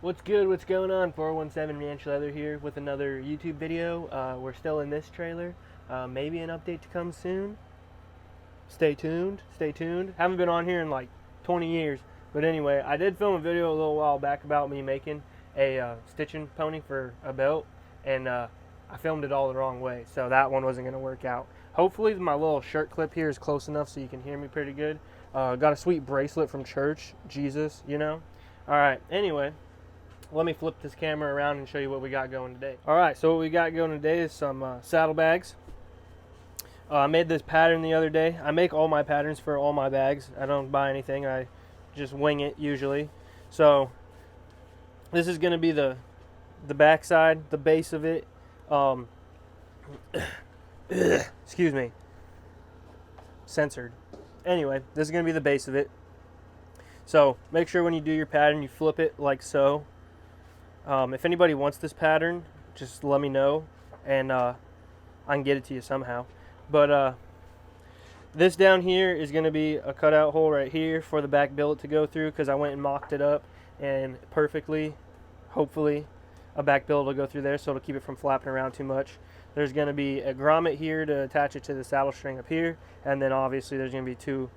What's good? What's going on? 417 Ranch Leather here with another YouTube video. We're still in this trailer. Maybe an update to come soon. Stay tuned. Stay tuned. Haven't been on here in like 20 years. But anyway, I did film a video a little while back about me making a stitching pony for a belt. And I filmed it all the wrong way. So that one wasn't going to work out. Hopefully my little shirt clip here is close enough so you can hear me pretty good. Got a sweet bracelet from church. Jesus, you know. Alright, anyway. Let me flip this camera around and show you what we got going today. Alright, so what we got going today is some saddlebags. I made this pattern the other day. I make all my patterns for all my bags. I don't buy anything. I just wing it usually. So this is going to be the back side, the base of it. Excuse me. Censored. Anyway, this is going to be the base of it. So make sure when you do your pattern, you flip it like so. If anybody wants this pattern, just let me know, and I can get it to you somehow. But this down here is going to be a cutout hole right here for the back billet to go through, because I went and mocked it up, and perfectly, hopefully, a back billet will go through there, so it'll keep it from flapping around too much. There's going to be a grommet here to attach it to the saddle string up here, and then obviously there's going to be two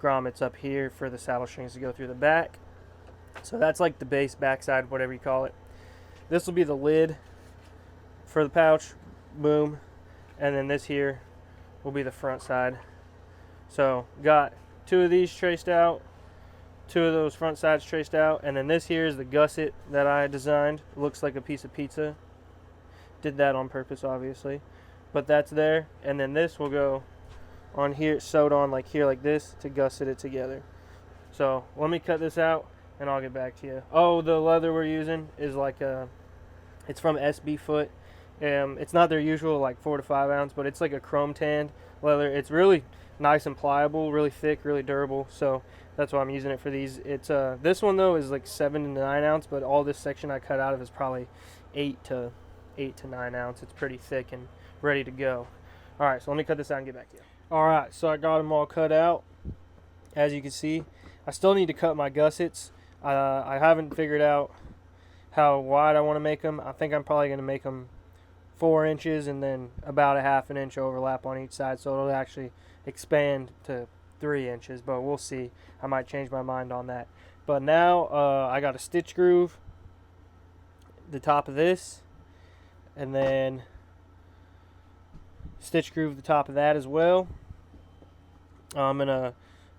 grommets up here for the saddle strings to go through the back. So that's like the base, backside, whatever you call it. This will be the lid for the pouch, boom, and then this here will be the front side. So got two of these traced out, two of those front sides traced out, and then this here is the gusset that I designed. It looks like a piece of pizza. Did that on purpose, obviously, but that's there. And then this will go on here, sewed on like here, like this, to gusset it together. So let me cut this out and I'll get back to you. Oh, the leather we're using is like it's from SB Foot. It's not their usual like 4 to 5 ounce, but it's like a chrome tanned leather. It's really nice and pliable, really thick, really durable. So that's why I'm using it for these. It's this one though is like 7 to 9 ounce, but all this section I cut out of is probably 8 to 9 ounce. It's pretty thick and ready to go. All right, so let me cut this out and get back to you. All right, so I got them all cut out. As you can see, I still need to cut my gussets. I haven't figured out how wide I want to make them. I think I'm probably going to make them 4 inches and then about a ½ an inch overlap on each side, so it'll actually expand to 3 inches, but we'll see. I might change my mind on that. But now I got a stitch groove the top of this, and then stitch groove the top of that as well. I'm going to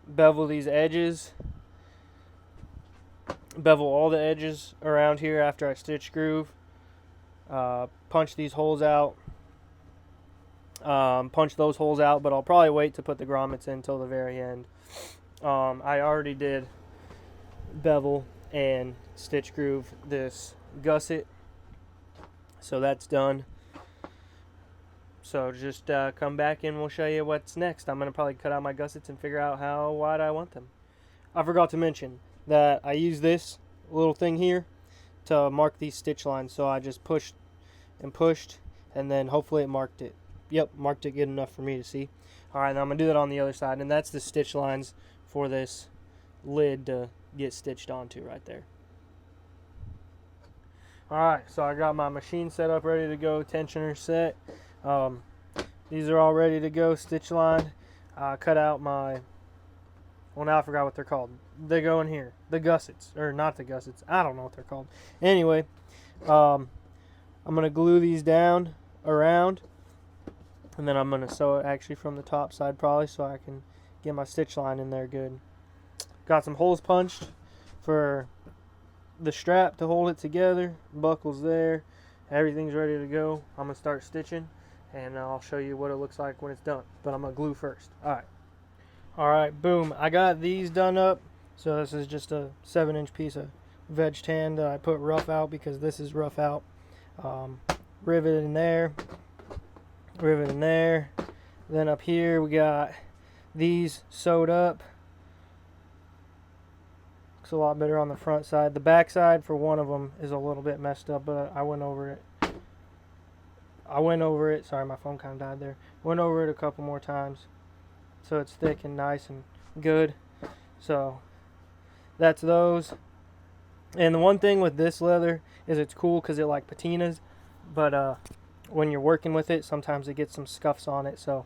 bevel these edges, bevel all the edges around here after I stitch groove, punch these holes out, punch those holes out, but I'll probably wait to put the grommets in until the very end. I already did bevel and stitch groove this gusset, so that's done. So just come back and we'll show you what's next. I'm going to probably cut out my gussets and figure out how wide I want them. I forgot to mention that I use this little thing here to mark these stitch lines. So I just pushed and pushed, and then hopefully it marked it. Yep, marked it good enough for me to see. Alright, now I'm going to do that on the other side, and that's the stitch lines for this lid to get stitched onto right there. Alright, so I got my machine set up, ready to go, tensioner set. These are all ready to go, stitch lined. Cut out my, well, now I forgot what they're called. They go in here, the gussets, or not the gussets, I don't know what they're called. Anyway, I'm going to glue these down around, and then I'm going to sew it actually from the top side probably, so I can get my stitch line in there good. Got some holes punched for the strap to hold it together, buckles there, everything's ready to go. I'm going to start stitching, and I'll show you what it looks like when it's done, but I'm going to glue first. Alright, boom, I got these done up. So this is just a 7-inch piece of veg tan that I put rough out because this is rough out. Rivet in there, rivet in there. Then up here we got these sewed up. Looks a lot better on the front side. The back side for one of them is a little bit messed up, but I went over it. Sorry, my phone kind of died there. Went over it a couple more times, so it's thick and nice and good. So that's those. And the one thing with this leather is it's cool because it like patinas, but when you're working with it, sometimes it gets some scuffs on it. So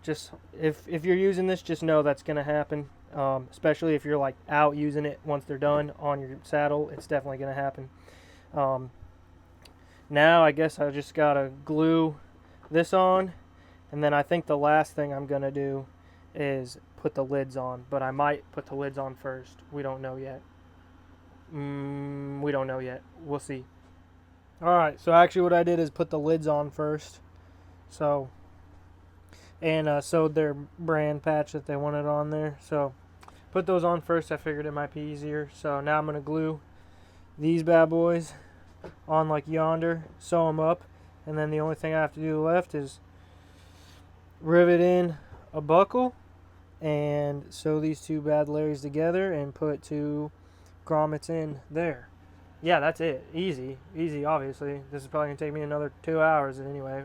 just if you're using this, just know that's gonna happen. Especially if you're like out using it once they're done on your saddle, it's definitely gonna happen. Um, Now I guess I just gotta glue this on, and then I think the last thing I'm gonna do is put the lids on, but I might put the lids on first. We don't know yet. We don't know yet. We'll see. Alright, so actually what I did is put the lids on first. So, and sewed their brand patch that they wanted on there. So, put those on first. I figured it might be easier. So now I'm going to glue these bad boys on like yonder, sew them up, and then the only thing I have to do left is rivet in a buckle and sew these two bad Larrys together and put two grommets in there. Yeah, that's it. Easy, obviously. This is probably gonna take me another 2 hours anyway.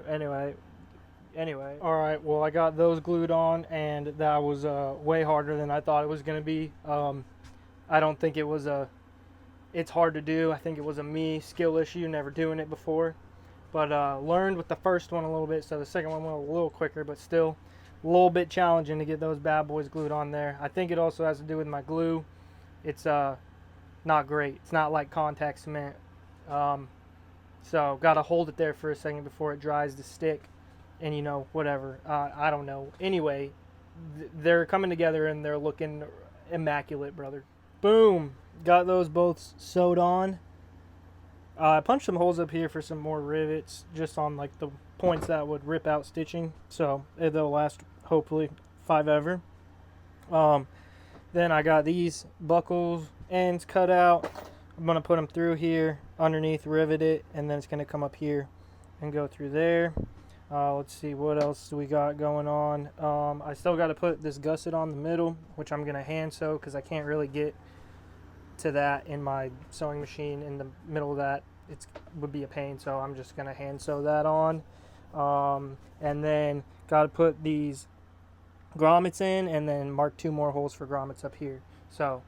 All right, well, I got those glued on, and that was way harder than I thought it was gonna be. I don't think it was it's hard to do. I think it was a me skill issue, never doing it before. But learned with the first one a little bit, so the second one went a little quicker, but still a little bit challenging to get those bad boys glued on there. I think it also has to do with my glue. It's not great. It's not like contact cement. So got to hold it there for a second before it dries to stick. And whatever. I don't know. Anyway, they're coming together and they're looking immaculate, brother. Boom. Got those both sewed on. I punched some holes up here for some more rivets, just on like the points that would rip out stitching. So they'll last hopefully 5 ever. Then I got these buckles ends cut out. I'm going to put them through here, underneath, rivet it, and then it's going to come up here and go through there. Let's see, what else do we got going on? I still got to put this gusset on the middle, which I'm going to hand sew because I can't really get to that in my sewing machine. In the middle of that, it would be a pain, so I'm just going to hand sew that on. And then got to put these grommets in and then mark 2 more holes for grommets up here. So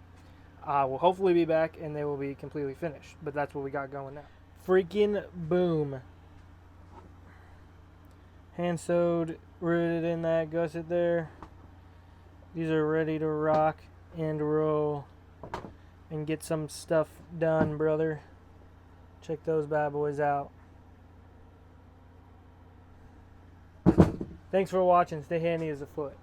I will hopefully be back and they will be completely finished, but that's what we got going now. Freaking boom. Hand sewed, rooted in that gusset there. These are ready to rock and roll and get some stuff done, brother. Check those bad boys out. Thanks for watching. Stay handy as a foot.